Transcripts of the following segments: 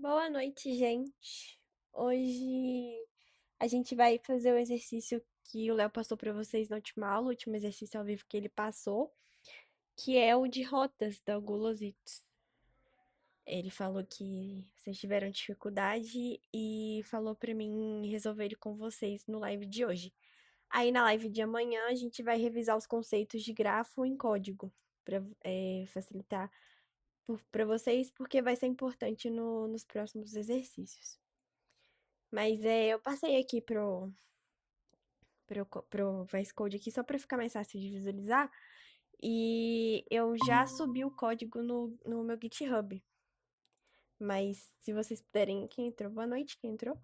Boa noite, gente. Hoje a gente vai fazer o exercício que o Léo passou para vocês na última aula, o último exercício ao vivo que ele passou, que é o de rotas da Gulositos. Ele falou que vocês tiveram dificuldade e falou para mim resolver ele com vocês no live de hoje. Aí na live de amanhã a gente vai revisar os conceitos de grafo em código para facilitar para vocês, porque vai ser importante nos próximos exercícios. Mas eu passei aqui pro VS Code aqui só para ficar mais fácil de visualizar. E eu já subi o código no meu GitHub. Mas se vocês puderem, quem entrou? Boa noite, quem entrou?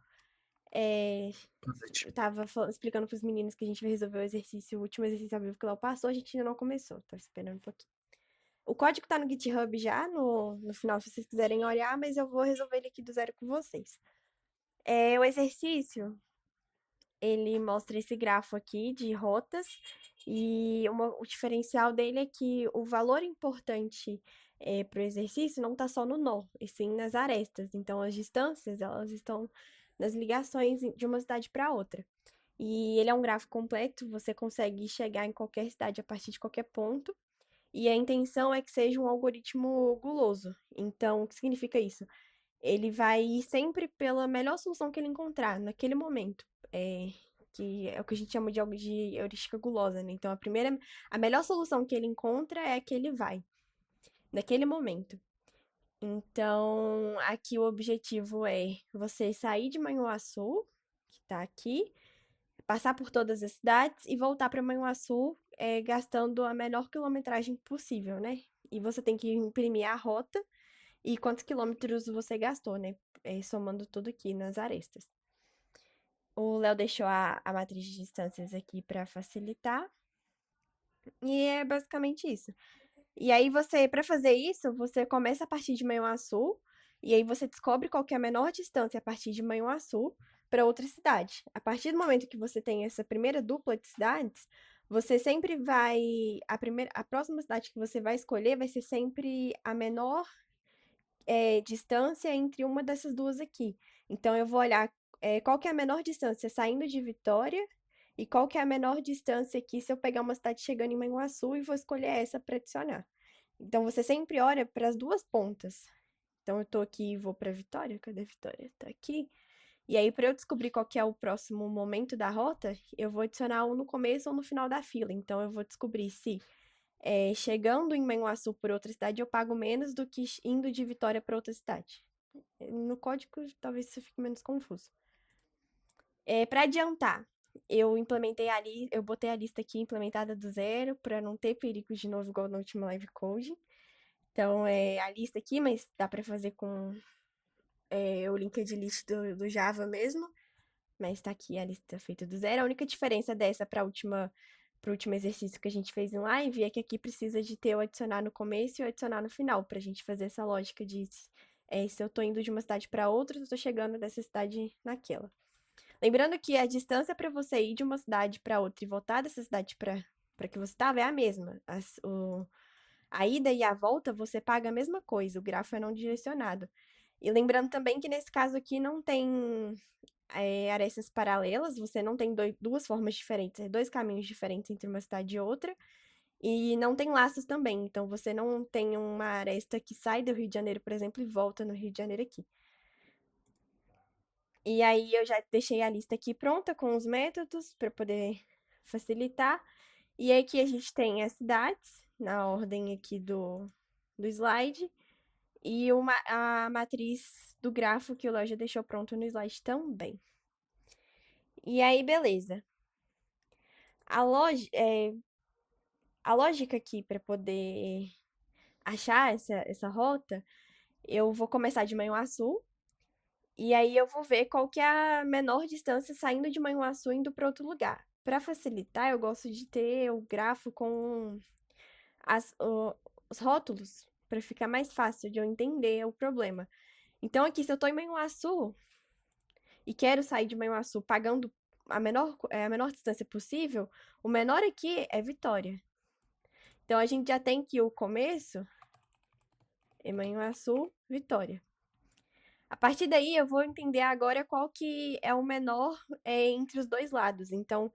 É, Boa noite. eu tava explicando pros meninos que a gente vai resolver o exercício, o último exercício ao vivo que o Léo passou, a gente ainda não começou, tô esperando um pouquinho. O código tá no GitHub já, no final, se vocês quiserem olhar, mas eu vou resolver ele aqui do zero com vocês. O exercício ele mostra esse grafo aqui de rotas e o diferencial dele é que o valor importante para o exercício não está só no nó, e sim nas arestas. Então, as distâncias, elas estão nas ligações de uma cidade para outra. E ele é um gráfico completo, você consegue chegar em qualquer cidade a partir de qualquer ponto. E a intenção é que seja um algoritmo guloso. Então, o que significa isso? Ele vai ir sempre pela melhor solução que ele encontrar naquele momento. Que é o que a gente chama de algo de heurística gulosa, né? Então, a melhor solução que ele encontra é a que ele vai, naquele momento. Então, aqui o objetivo é você sair de Manhuaçu, que tá aqui, passar por todas as cidades e voltar para Manhuaçu, gastando a menor quilometragem possível, né? E você tem que imprimir a rota e quantos quilômetros você gastou, né? Somando tudo aqui nas arestas. O Léo deixou a matriz de distâncias aqui para facilitar. E é basicamente isso. E aí para fazer isso, você começa a partir de Manhuaçu, e aí você descobre qual que é a menor distância a partir de Manhuaçu para outra cidade. A partir do momento que você tem essa primeira dupla de cidades, você sempre vai a próxima cidade que você vai escolher vai ser sempre a menor distância entre uma dessas duas aqui. Então, eu vou olhar qual que é a menor distância saindo de Vitória e qual que é a menor distância aqui se eu pegar uma cidade chegando em Manhuaçu e vou escolher essa para adicionar. Então, você sempre olha para as duas pontas. Então, eu tô aqui e vou para Vitória. Cadê Vitória? Tá aqui. E aí, para eu descobrir qual que é o próximo momento da rota, eu vou adicionar um no começo ou no final da fila. Então, eu vou descobrir se chegando em Manhuaçu por outra cidade, eu pago menos do que indo de Vitória para outra cidade. No código, talvez isso fique menos confuso. Para adiantar, eu botei a lista aqui implementada do zero, para não ter perigo de novo, igual no último live code. Então, é a lista aqui, mas dá para fazer com o linked list do Java mesmo. Mas tá aqui a lista feita do zero. A única diferença dessa pro último exercício que a gente fez em live é que aqui precisa de ter o adicionar no começo e o adicionar no final, pra gente fazer essa lógica de se eu tô indo de uma cidade para outra, eu tô chegando dessa cidade naquela. Lembrando que a distância para você ir de uma cidade para outra e voltar dessa cidade para que você estava é a mesma. A ida e a volta você paga a mesma coisa, o grafo é não direcionado. E lembrando também que nesse caso aqui não tem arestas paralelas, você não tem duas formas diferentes, dois caminhos diferentes entre uma cidade e outra, e não tem laços também, então você não tem uma aresta que sai do Rio de Janeiro, por exemplo, e volta no Rio de Janeiro aqui. E aí eu já deixei a lista aqui pronta com os métodos para poder facilitar. E aqui a gente tem as cidades, na ordem aqui do slide, e a matriz do grafo que o Léo já deixou pronto no slide também. E aí, beleza. A, log, é, a lógica aqui para poder achar essa rota, eu vou começar de Manhuaçu, e aí eu vou ver qual que é a menor distância saindo de Manhuaçu indo para outro lugar. Para facilitar, eu gosto de ter o grafo com os rótulos, para ficar mais fácil de eu entender o problema. Então, aqui, se eu estou em Manhuaçu e quero sair de Manhuaçu pagando a menor distância possível, o menor aqui é Vitória. Então, a gente já tem que o começo é Manhuaçu, Vitória. A partir daí, eu vou entender agora qual que é o menor entre os dois lados. Então,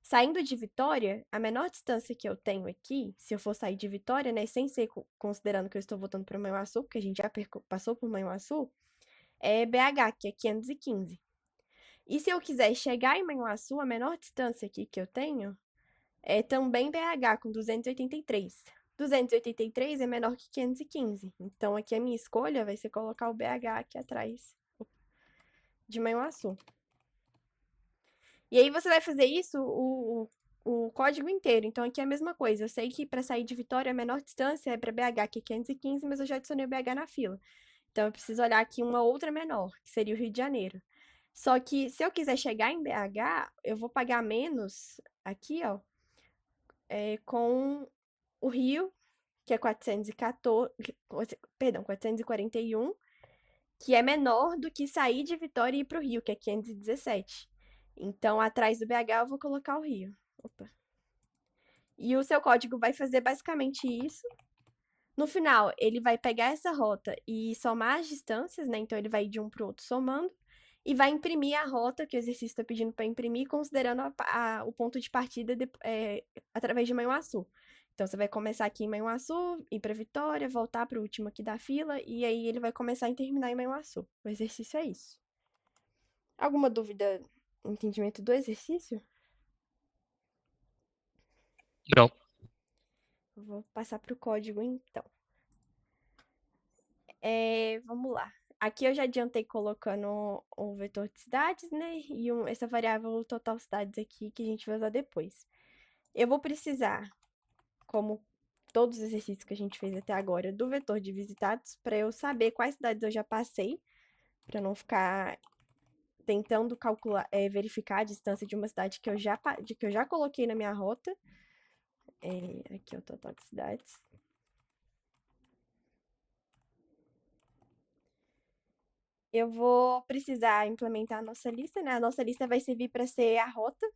saindo de Vitória, a menor distância que eu tenho aqui, se eu for sair de Vitória, né, sem ser considerando que eu estou voltando para Manhuaçu, porque a gente já passou por Manhuaçu, é BH, que é 515. E se eu quiser chegar em Manhuaçu, a menor distância aqui que eu tenho é também BH, com 283. 283 é menor que 515. Então, aqui a minha escolha vai ser colocar o BH aqui atrás de Manhuaçu. E aí você vai fazer isso o código inteiro. Então, aqui é a mesma coisa. Eu sei que para sair de Vitória, a menor distância é para BH, que é 515, mas eu já adicionei o BH na fila. Então, eu preciso olhar aqui uma outra menor, que seria o Rio de Janeiro. Só que se eu quiser chegar em BH, eu vou pagar menos aqui, ó, com o Rio, que é 414, perdão, 441, que é menor do que sair de Vitória e ir para o Rio, que é 517. Então, atrás do BH, eu vou colocar o Rio. Opa. E o seu código vai fazer basicamente isso. No final, ele vai pegar essa rota e somar as distâncias, né? Então, ele vai ir de um para o outro somando. E vai imprimir a rota que o exercício está pedindo para imprimir, considerando o ponto de partida através de Manhuaçu. Então, você vai começar aqui em Manhuaçu, ir para Vitória, voltar para o último aqui da fila, e aí ele vai começar a terminar em Manhuaçu. O exercício é isso. Alguma dúvida, entendimento do exercício? Não. Vou passar para o código, então. Vamos lá. Aqui eu já adiantei colocando o vetor de cidades, né? E essa variável total cidades aqui que a gente vai usar depois. Eu vou precisar, como todos os exercícios que a gente fez até agora, do vetor de visitados, para eu saber quais cidades eu já passei, para não ficar tentando calcular, verificar a distância de uma cidade que eu já coloquei na minha rota. Aqui é o total de cidades. Eu vou precisar implementar a nossa lista, né? A nossa lista vai servir para ser a rota,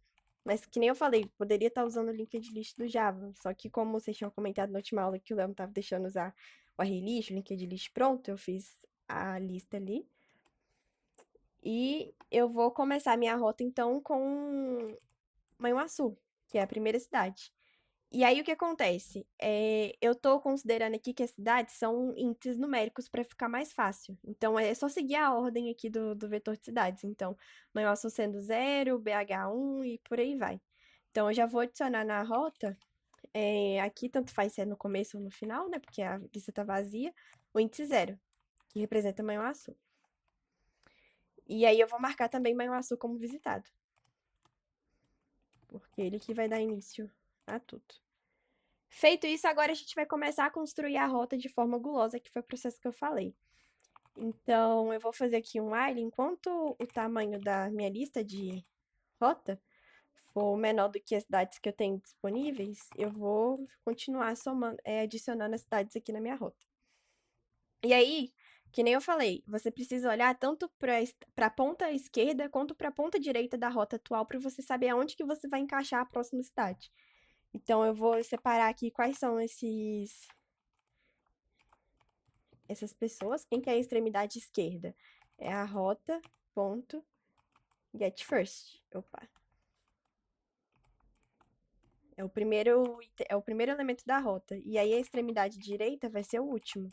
mas que nem eu falei, poderia estar usando o linked list do Java. Só que como vocês tinham comentado na última aula que o Léo não estava deixando usar o array-list, o linked list pronto, eu fiz a lista ali. E eu vou começar a minha rota, então, com Manhuaçu, que é a primeira cidade. E aí, o que acontece? Eu tô considerando aqui que as cidades são índices numéricos para ficar mais fácil. Então, é só seguir a ordem aqui do vetor de cidades. Então, Manhuaçu sendo 0, BH 1 e por aí vai. Então, eu já vou adicionar na rota, aqui tanto faz se é no começo ou no final, né? Porque a lista tá vazia, o índice 0, que representa Manhuaçu. E aí, eu vou marcar também Manhuaçu como visitado. Porque ele que vai dar início a tudo. Feito isso, agora a gente vai começar a construir a rota de forma gulosa, que foi o processo que eu falei. Então, eu vou fazer aqui um while. Enquanto o tamanho da minha lista de rota for menor do que as cidades que eu tenho disponíveis, eu vou continuar somando, adicionando as cidades aqui na minha rota. E aí, que nem eu falei, você precisa olhar tanto para a ponta esquerda quanto para a ponta direita da rota atual para você saber aonde que você vai encaixar a próxima cidade. Então, eu vou separar aqui quais são essas pessoas. Quem que é a extremidade esquerda? É a rota, ponto, get first. Opa. É o primeiro elemento da rota. E aí, a extremidade direita vai ser o último.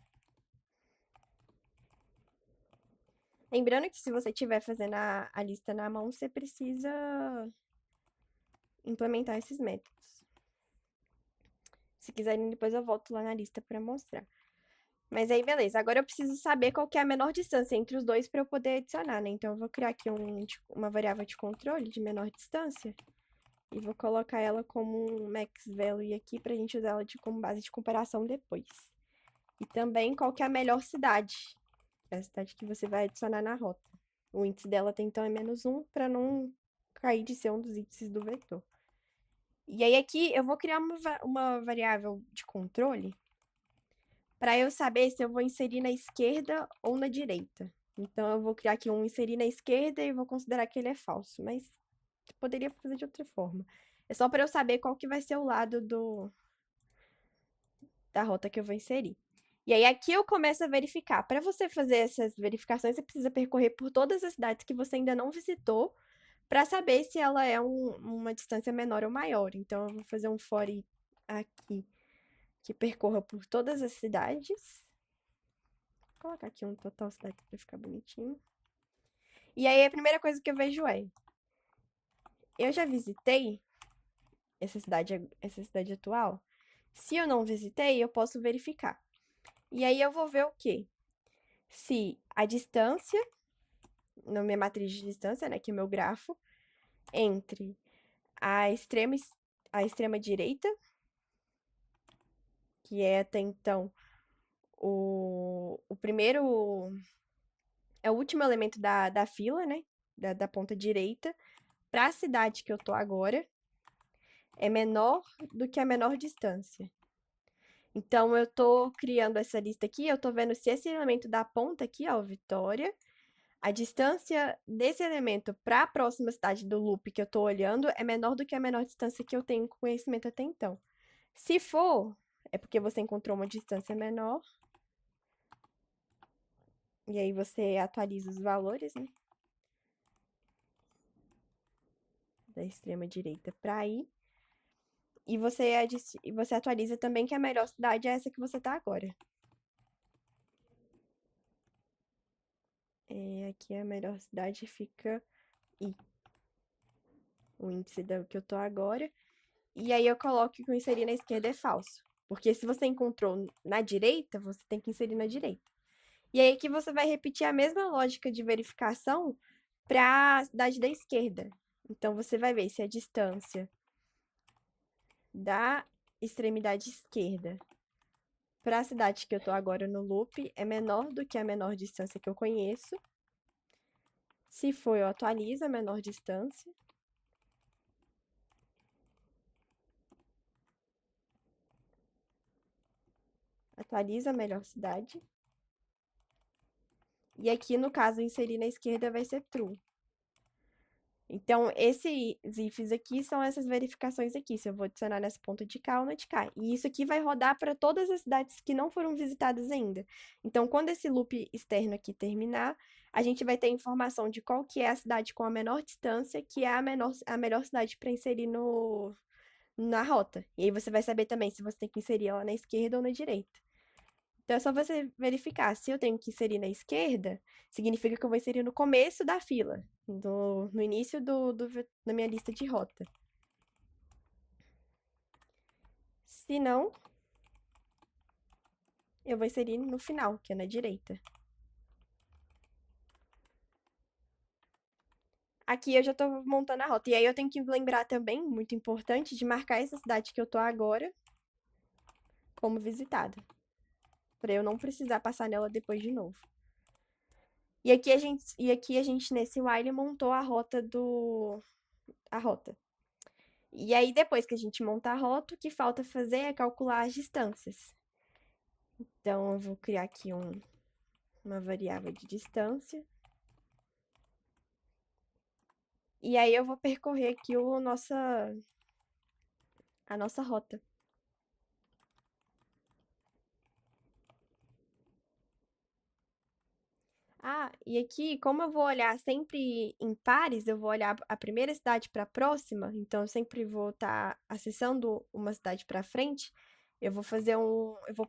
Lembrando que se você estiver fazendo a lista na mão, você precisa implementar esses métodos. Se quiserem, depois eu volto lá na lista para mostrar. Mas aí, beleza. Agora eu preciso saber qual que é a menor distância entre os dois para eu poder adicionar, né? Então, eu vou criar aqui uma variável de controle de menor distância e vou colocar ela como um max value aqui pra gente usar ela como base de comparação depois. E também qual que é a melhor cidade. É a cidade que você vai adicionar na rota. O índice dela tem, então, é -1 para não cair de ser um dos índices do vetor. E aí aqui eu vou criar uma variável de controle para eu saber se eu vou inserir na esquerda ou na direita. Então, eu vou criar aqui um inserir na esquerda e vou considerar que ele é falso, mas poderia fazer de outra forma. É só para eu saber qual que vai ser o lado da rota que eu vou inserir. E aí aqui eu começo a verificar. Para você fazer essas verificações, você precisa percorrer por todas as cidades que você ainda não visitou para saber se ela é uma distância menor ou maior. Então eu vou fazer um for aqui que percorra por todas as cidades. Vou colocar aqui um total cidade para ficar bonitinho. E aí a primeira coisa que eu vejo é: eu já visitei essa cidade atual? Se eu não visitei, eu posso verificar. E aí eu vou ver o quê? Se a distância, na minha matriz de distância, né, que é o meu grafo, entre a extrema direita, que é até então o primeiro, é o último elemento da fila, né, da ponta direita, para a cidade que eu tô agora, é menor do que a menor distância. Então, eu tô criando essa lista aqui, eu tô vendo se esse elemento da ponta aqui, ó, Vitória, a distância desse elemento para a próxima cidade do loop que eu tô olhando é menor do que a menor distância que eu tenho com conhecimento até então. Se for, é porque você encontrou uma distância menor. E aí você atualiza os valores, né? Da extrema direita para aí. E você atualiza também que a melhor cidade é essa que você tá agora. Aqui a melhor cidade fica I. O índice da que eu tô agora. E aí eu coloco que o inserir na esquerda é falso. Porque se você encontrou na direita, você tem que inserir na direita. E aí que você vai repetir a mesma lógica de verificação para a cidade da esquerda. Então você vai ver se a distância da extremidade esquerda para a cidade que eu tô agora no loop é menor do que a menor distância que eu conheço. Se for, eu atualizo a menor distância. Atualiza a melhor cidade. E aqui, no caso, inserir na esquerda vai ser true. Então, esses ifs aqui são essas verificações aqui. Se eu vou adicionar nessa ponta de cá ou na de cá. E isso aqui vai rodar para todas as cidades que não foram visitadas ainda. Então, quando esse loop externo aqui terminar, a gente vai ter informação de qual que é a cidade com a menor distância, que é a melhor cidade para inserir na rota. E aí você vai saber também se você tem que inserir ela na esquerda ou na direita. Então, é só você verificar. Se eu tenho que inserir na esquerda, significa que eu vou inserir no começo da fila, no início da minha lista de rota. Se não, eu vou inserir no final, que é na direita. Aqui eu já tô montando a rota. E aí eu tenho que lembrar também, muito importante, de marcar essa cidade que eu tô agora como visitada. Pra eu não precisar passar nela depois de novo. E aqui a gente nesse while montou a rota a rota. E aí, depois que a gente monta a rota, o que falta fazer é calcular as distâncias. Então, eu vou criar aqui uma variável de distância. E aí, eu vou percorrer aqui a nossa rota. Ah, e aqui, como eu vou olhar sempre em pares, eu vou olhar a primeira cidade para a próxima, então eu sempre vou estar acessando uma cidade para frente. Eu vou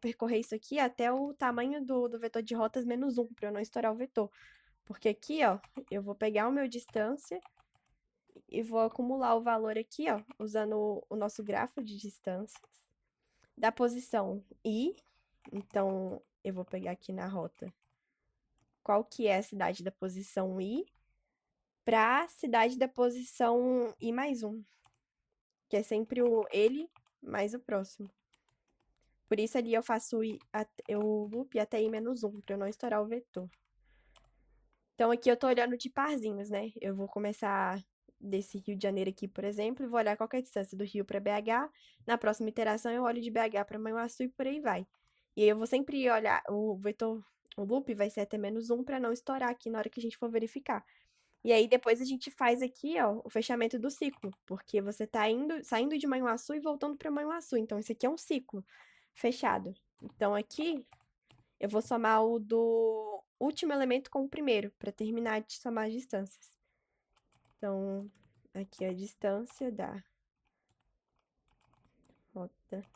percorrer isso aqui até o tamanho do vetor de rotas menos 1, para eu não estourar o vetor. Porque aqui, ó, eu vou pegar o meu distância e vou acumular o valor aqui, ó, usando o nosso grafo de distâncias da posição I. Então, eu vou pegar aqui na rota qual que é a cidade da posição I para a cidade da posição I mais 1, que é sempre ele mais o próximo. Por isso ali eu faço o loop até I menos 1, para eu não estourar o vetor. Então aqui eu tô olhando de parzinhos, né? Eu vou começar desse Rio de Janeiro aqui, por exemplo, e vou olhar qual que é a distância do Rio para BH. Na próxima iteração eu olho de BH para Manhuaçu e por aí vai. E aí eu vou sempre olhar o vetor, o loop vai ser até menos 1 para não estourar aqui na hora que a gente for verificar. E aí depois a gente faz aqui, ó, o fechamento do ciclo, porque você tá saindo de Manhuaçu e voltando para Manhuaçu. Então esse aqui é um ciclo fechado. Então aqui Eu vou somar o do último elemento com o primeiro, para terminar de somar as distâncias. Então, aqui a distância da rota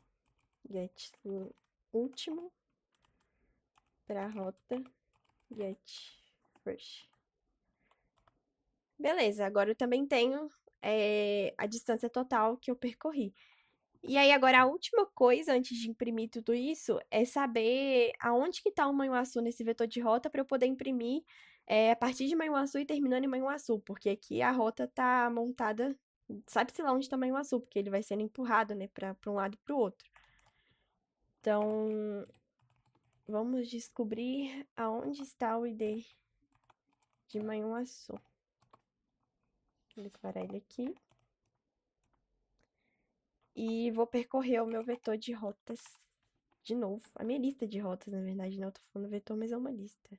get último para a rota get first. Beleza, agora eu também tenho a distância total que eu percorri. E aí, agora, a última coisa, antes de imprimir tudo isso, é saber aonde que tá o Manhuaçu nesse vetor de rota para eu poder imprimir a partir de Manhuaçu e terminando em Manhuaçu, porque aqui a rota tá montada, sabe-se lá onde tá Manhuaçu, porque ele vai sendo empurrado, né, para um lado e para o outro. Então, vamos descobrir aonde está o ID de Manhuaçu. Vou declarar ele aqui. E vou percorrer o meu vetor de rotas de novo. A minha lista de rotas, na verdade, não. Eu tô falando vetor, mas é uma lista.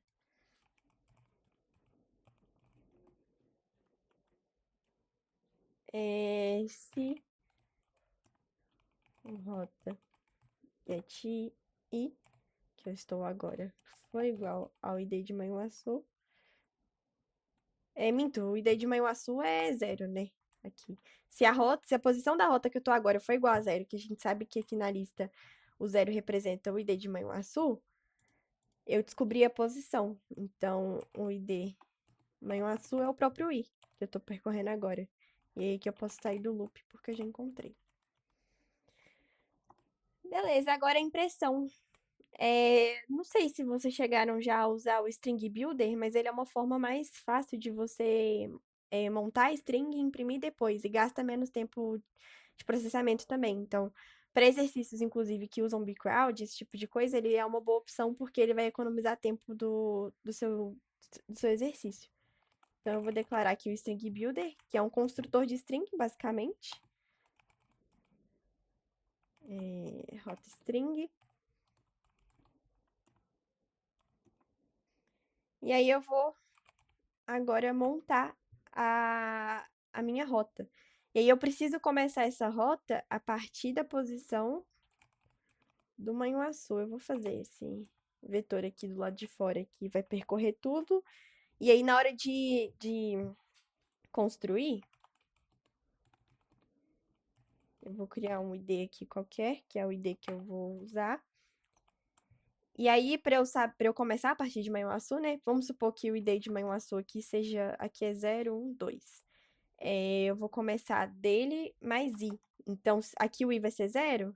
Se rota get I, que eu estou agora, for igual ao ID de Manhuaçu. Minto, o ID de Manhuaçu é 0, né? Aqui. Se a posição da rota que eu tô agora for igual a 0, que a gente sabe que aqui na lista o 0 representa o ID de Manhuaçu, eu descobri a posição. Então, o ID Manhuaçu é o próprio I, que eu tô percorrendo agora. E aí que eu posso sair do loop, porque eu já encontrei. Beleza, agora a impressão. Não sei se vocês chegaram já a usar o String Builder, mas ele é uma forma mais fácil de você montar a string e imprimir depois, e gasta menos tempo de processamento também. Então, para exercícios, inclusive, que usam bcrowd, esse tipo de coisa, ele é uma boa opção, porque ele vai economizar tempo do seu exercício. Então, eu vou declarar aqui o String Builder, que é um construtor de string, basicamente. Rota string. E aí eu vou agora montar a minha rota. E aí eu preciso começar essa rota a partir da posição do Manhuaçu. Eu vou fazer esse vetor aqui do lado de fora, que vai percorrer tudo. E aí, na hora de construir, eu vou criar um ID aqui qualquer, que é o ID que eu vou usar. E aí, para eu começar a partir de Manhuaçu, né? Vamos supor que o ID de Manhuaçu aqui é 0, 1, 2. Eu vou começar dele mais i. Então, aqui o i vai ser 0.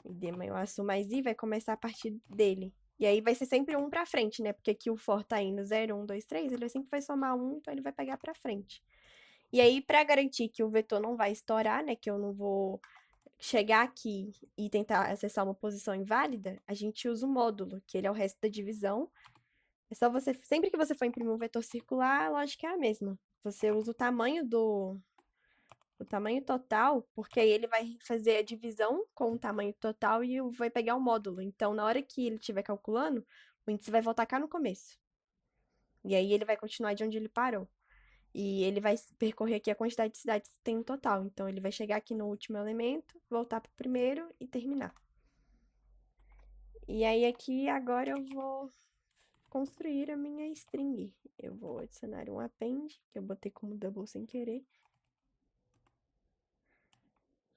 ID Manhuaçu mais i vai começar a partir dele. E aí vai ser sempre 1 para frente, né? Porque aqui o for tá indo 0, 1, 2, 3, ele sempre vai somar 1, então ele vai pegar para frente. E aí, para garantir que o vetor não vai estourar, né? Que eu não vou chegar aqui e tentar acessar uma posição inválida, a gente usa o módulo, que ele é o resto da divisão. É só você, sempre que você for imprimir um vetor circular, a lógica é a mesma. Você usa o tamanho total, porque aí ele vai fazer a divisão com o tamanho total e vai pegar o módulo. Então, na hora que ele estiver calculando, o índice vai voltar cá no começo. E aí ele vai continuar de onde ele parou. E ele vai percorrer aqui a quantidade de cidades que tem no total. Então, ele vai chegar aqui no último elemento, voltar para o primeiro e terminar. E aí, aqui, agora eu vou construir a minha string. Eu vou adicionar um append, que eu botei como double sem querer.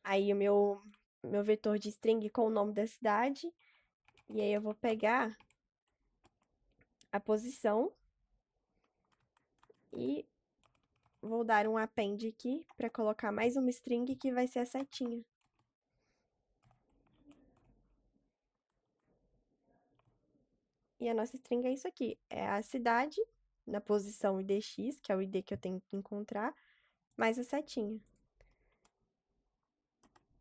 Aí, o meu vetor de string com o nome da cidade. E aí, eu vou pegar a posição e vou dar um append aqui para colocar mais uma string que vai ser a setinha. E a nossa string é isso aqui, é a cidade na posição IDX, que é o ID que eu tenho que encontrar, mais a setinha.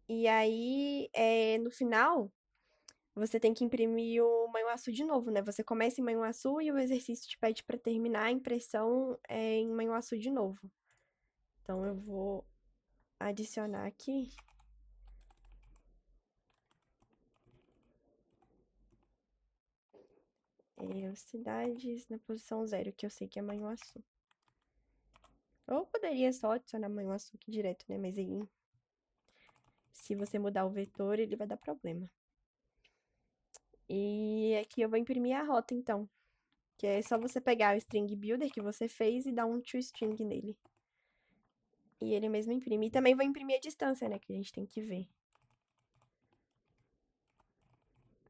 E aí, no final, você tem que imprimir o Manhuaçu de novo, né? Você começa em Manhuaçu e o exercício te pede para terminar a impressão em Manhuaçu de novo. Então, eu vou adicionar aqui cidades na posição 0, que eu sei que é Manhuaçu. Ou poderia só adicionar Manhuaçu aqui direto, né? Mas aí, se você mudar o vetor, ele vai dar problema. E aqui eu vou imprimir a rota, então. Que é só você pegar o string builder que você fez e dar um toString nele. E ele mesmo imprime. E também vou imprimir a distância, né? Que a gente tem que ver.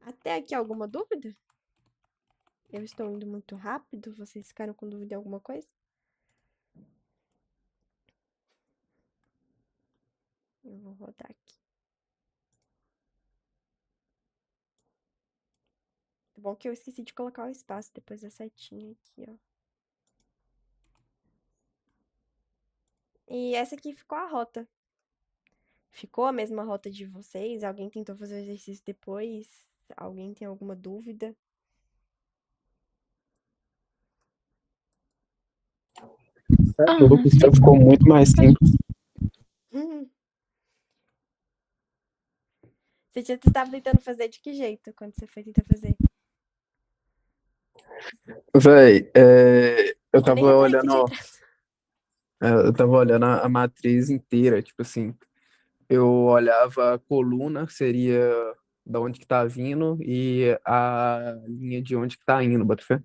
Até aqui alguma dúvida? Eu estou indo muito rápido? Vocês ficaram com dúvida em alguma coisa? Eu vou rodar aqui. É bom que eu esqueci de colocar o espaço depois da setinha aqui, ó. E essa aqui ficou a rota. Ficou a mesma rota de vocês? Alguém tentou fazer o exercício depois? Alguém tem alguma dúvida? Tá Ah, louco, o seu ficou muito mais simples. Você estava tentando fazer de que jeito quando você foi tentar fazer? Véi, eu Eu nem tava reparei que você tinha olhando, entrado. eu tava olhando a matriz inteira, tipo assim, eu olhava a coluna, seria da onde que tá vindo, e a linha de onde que tá indo, bota fé?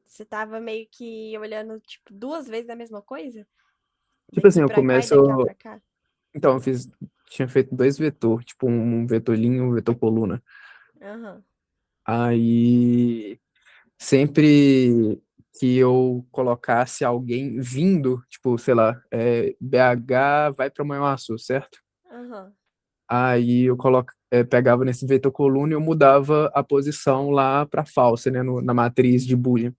Você tava meio que olhando, tipo, duas vezes a mesma coisa? Tipo assim, Daqui eu pra cá e começo, daqui pra cá? então, tinha feito dois vetores, tipo um vetor linha e um vetor coluna. Aham, Aí, sempre que eu colocasse alguém vindo, tipo, sei lá, BH vai pra Manhuaçu, certo? aham. Aí pegava nesse vetor coluna e eu mudava a posição lá para falsa, né, na matriz de Boolean.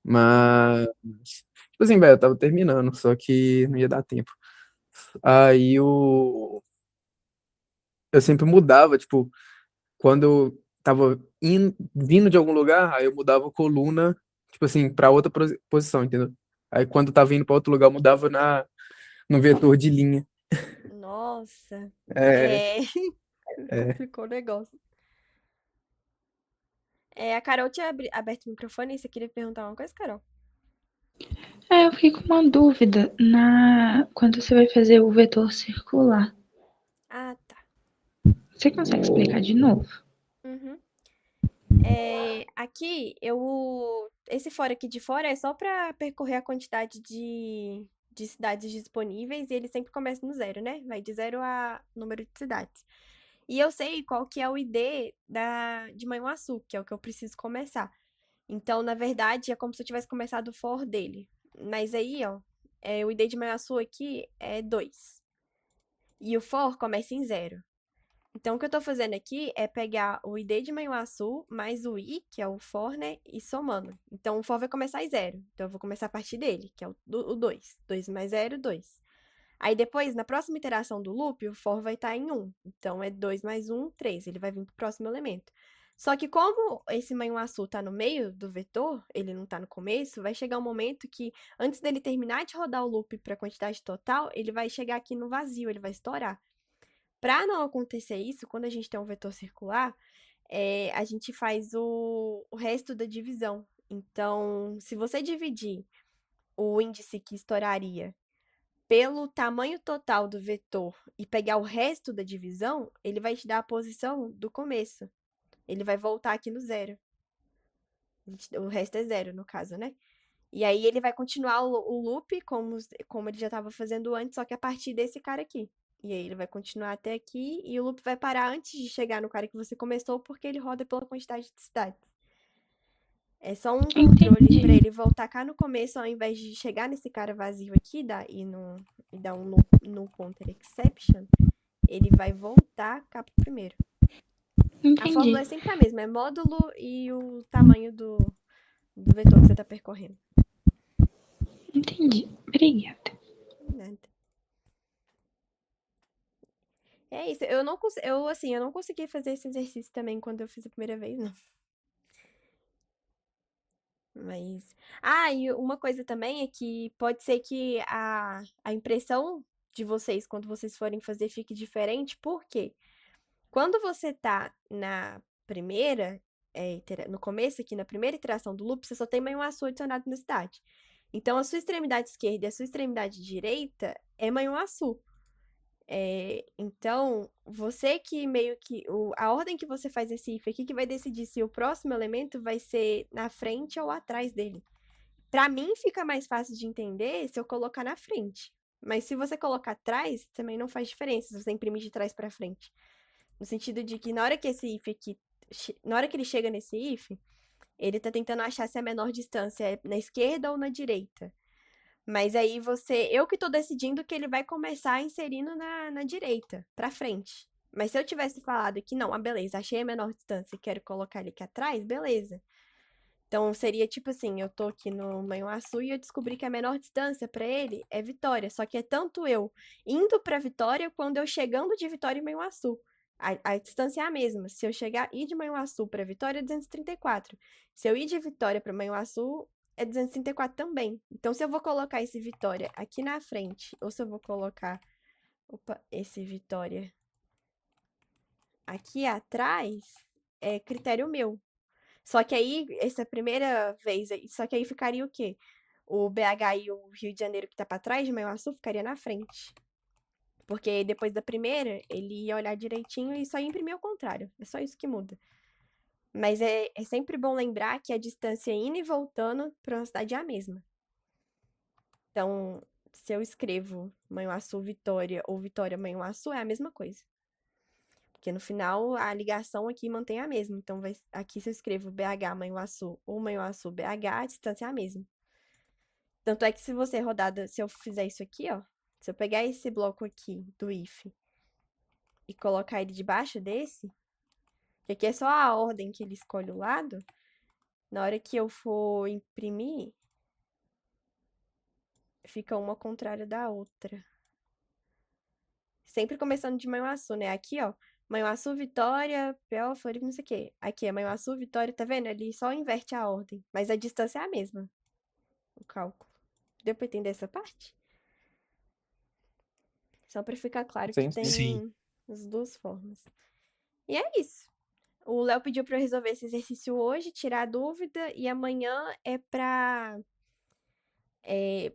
Mas, tipo assim, velho, eu tava terminando, só que não ia dar tempo. Aí eu sempre mudava, tipo, quando eu tava vindo de algum lugar, aí eu mudava a coluna, tipo assim, para outra posição, entendeu? Aí quando eu tava indo para outro lugar, eu mudava no vetor de linha. Nossa. É, É, é. complicou o negócio. É, a Carol tinha aberto o microfone e você queria perguntar uma coisa, Carol? eu fiquei com uma dúvida quando você vai fazer o vetor circular. Ah, tá. Você consegue explicar de novo? Uhum. Aqui, esse fora aqui de fora é só para percorrer a quantidade de cidades disponíveis e ele sempre começa no zero, né? Vai de zero a número de cidades. E eu sei qual que é o ID de Manhuaçu, que é o que eu preciso começar. Então, na verdade, é como se eu tivesse começado o for dele. Mas aí, ó, o ID de Manhuaçu aqui é 2. E o for começa em zero. Então, o que eu tô fazendo aqui é pegar o ID de Manhuaçu mais o I, que é o for, né? E somando. Então, o for vai começar em zero. Então, eu vou começar a partir dele, que é o 2. 2 mais zero, 2. Aí, depois, na próxima iteração do loop, o for vai estar em um. Então, é 2 mais um, 3. Ele vai vir pro próximo elemento. Só que como esse Manhuaçu tá no meio do vetor, ele não tá no começo, vai chegar um momento que, antes dele terminar de rodar o loop para a quantidade total, ele vai chegar aqui no vazio, ele vai estourar. Para não acontecer isso, quando a gente tem um vetor circular, a gente faz o resto da divisão. Então, se você dividir o índice que estouraria pelo tamanho total do vetor e pegar o resto da divisão, ele vai te dar a posição do começo. Ele vai voltar aqui no zero. O resto é zero, no caso, né? E aí ele vai continuar o loop como ele já estava fazendo antes, só que a partir desse cara aqui. E aí ele vai continuar até aqui e o loop vai parar antes de chegar no cara que você começou, porque ele roda pela quantidade de cidades. É só um controle para Entendi, ele voltar cá no começo, ao invés de chegar nesse cara vazio aqui e dar um no pointer exception, ele vai voltar cá pro primeiro. A entendi, fórmula é sempre a mesma, é módulo e o tamanho do vetor que você está percorrendo. entendi. Obrigada. Nada. É isso, eu não consegui, eu não consegui fazer esse exercício também quando eu fiz a primeira vez, não. Mas. Ah, e uma coisa também é que pode ser que a impressão de vocês, quando vocês forem fazer, fique diferente, porque quando você tá na primeira, no começo aqui, na primeira iteração do loop, você só tem Manhuaçu adicionado na cidade. Então, a sua extremidade esquerda e a sua extremidade direita é Manhuaçu. Então, você que meio que. A ordem que você faz esse if aqui que vai decidir se o próximo elemento vai ser na frente ou atrás dele. Pra mim, fica mais fácil de entender se eu colocar na frente. Mas se você colocar atrás, também não faz diferença se você imprimir de trás pra frente. No sentido de que na hora que esse if aqui. Na hora que ele chega nesse if, ele tá tentando achar se a menor distância é na esquerda ou na direita. Mas aí eu que tô decidindo que ele vai começar inserindo na direita, pra frente. Mas se eu tivesse falado que não, beleza, achei a menor distância e quero colocar ele aqui atrás, beleza. Então seria tipo assim, eu tô aqui no Manhuaçu e eu descobri que a menor distância pra ele é Vitória, só que é tanto eu indo pra Vitória quanto eu chegando de Vitória em Manhuaçu. A distância é a mesma. Se eu ir de Manhuaçu pra Vitória é 234. Se eu ir de Vitória pra Manhuaçu é 234 também. Então se eu vou colocar esse Vitória aqui na frente ou se eu vou colocar, esse Vitória aqui atrás, é critério meu. Só que aí, essa primeira vez, só que aí ficaria o quê? O BH e o Rio de Janeiro que tá pra trás de Manhuaçu ficaria na frente. Porque depois da primeira, ele ia olhar direitinho e só ia imprimir ao contrário. É só isso que muda. Mas é sempre bom lembrar que a distância indo e voltando pra uma cidade é a mesma. Então, se eu escrevo Manhuaçu Vitória ou Vitória Manhuaçu, é a mesma coisa. Porque no final a ligação aqui mantém a mesma. Então, aqui se eu escrevo BH Manhuaçu ou Manhuaçu BH, a distância é a mesma. Tanto é que se você se eu fizer isso aqui, ó, se eu pegar esse bloco aqui do if e colocar ele debaixo desse, que aqui é só a ordem que ele escolhe o lado, na hora que eu for imprimir, fica uma contrária da outra. Sempre começando de Manhuaçu, né? Aqui, ó, Manhuaçu, Vitória, P.O., Floripa, não sei o quê. Aqui é Manhuaçu, Vitória, tá vendo? Ele só inverte a ordem, mas a distância é a mesma, o cálculo. Deu pra entender essa parte? Só pra ficar claro que Sim, sim. Sim. tem as duas formas. E é isso. O Léo pediu pra eu resolver esse exercício hoje, tirar a dúvida, e amanhã é pra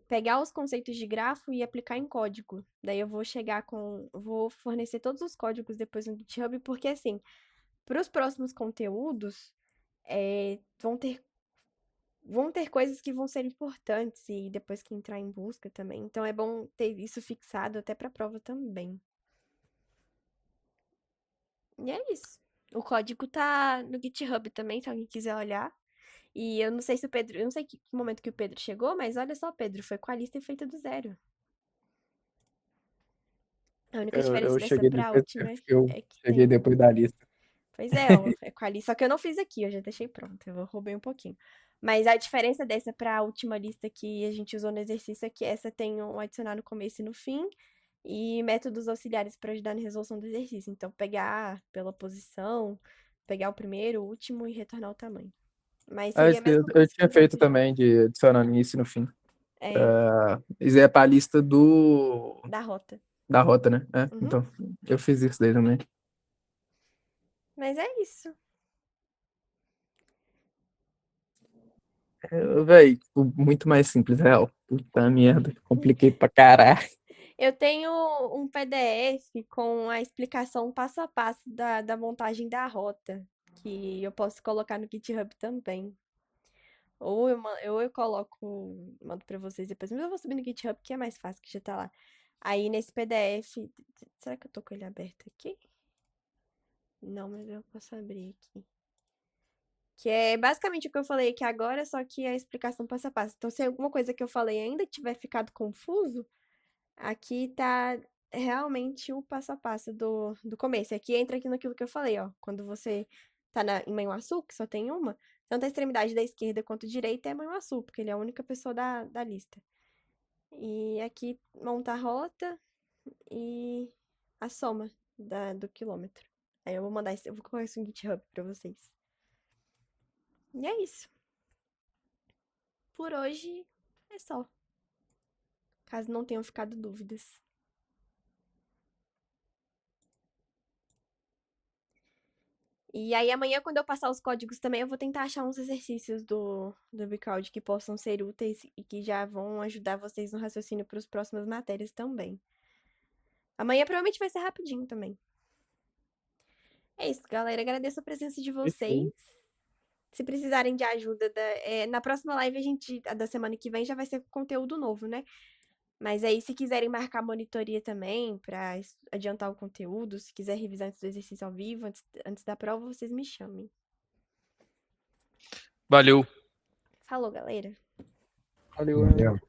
pegar os conceitos de grafo e aplicar em código. Daí eu vou fornecer todos os códigos depois no GitHub, porque assim, para os próximos conteúdos, vão ter coisas que vão ser importantes e depois que entrar em busca também. Então é bom ter isso fixado até para prova também. E é isso. O código tá no GitHub também, se alguém quiser olhar. E eu não sei se o Pedro, eu não sei que momento que o Pedro chegou, mas olha só, Pedro, foi com a lista feita do zero. A única diferença Eu dessa cheguei pra depois, última eu é que cheguei tem. depois da lista. Pois é, ó, é com a lista. Só que eu não fiz aqui, eu já deixei pronto. Eu roubei um pouquinho. Mas a diferença dessa pra última lista que a gente usou no exercício é que essa tem um adicionar no começo e no fim. E métodos auxiliares para ajudar na resolução do exercício. Então, pegar pela posição, pegar o primeiro, o último e retornar o tamanho. Mas Ah, seria a isso que mesma eu coisa que tinha os outros feito já. também, de adicionar no início e no fim. É, Isso é pra lista da rota. da rota, né? É, Uhum. então, eu fiz isso daí também. Mas é isso. Véi, muito mais simples, real. Puta merda, compliquei pra caralho. Eu tenho um PDF com a explicação passo a passo da montagem da rota, que eu posso colocar no GitHub também. Ou eu coloco, mando pra vocês depois, mas eu vou subir no GitHub que é mais fácil, que já tá lá. Aí nesse PDF, será que eu tô com ele aberto aqui? Não, mas eu posso abrir aqui. Que é basicamente o que eu falei aqui agora, só que a explicação passo a passo. Então, se alguma coisa que eu falei ainda tiver ficado confuso, aqui tá realmente o passo a passo do começo. Aqui entra aqui naquilo que eu falei, ó. Quando você tá em Manhuaçu, que só tem uma, tanto a extremidade da esquerda quanto a direita é Manhuaçu, porque ele é a única pessoa da lista. E aqui monta a rota e a soma do quilômetro. Aí eu vou mandar eu vou colocar isso no GitHub pra vocês. E é isso. Por hoje é só. Caso não tenham ficado dúvidas. E aí amanhã, quando eu passar os códigos também, eu vou tentar achar uns exercícios do Bcrowd que possam ser úteis e que já vão ajudar vocês no raciocínio para as próximas matérias também. Amanhã provavelmente vai ser rapidinho também. É isso, galera. Agradeço a presença de vocês. Se precisarem de ajuda, na próxima live a da semana que vem já vai ser conteúdo novo, né? Mas aí, se quiserem marcar monitoria também, pra adiantar o conteúdo, se quiser revisar antes do exercício ao vivo, antes da prova, vocês me chamem. Valeu. Falou, galera. Valeu. Valeu.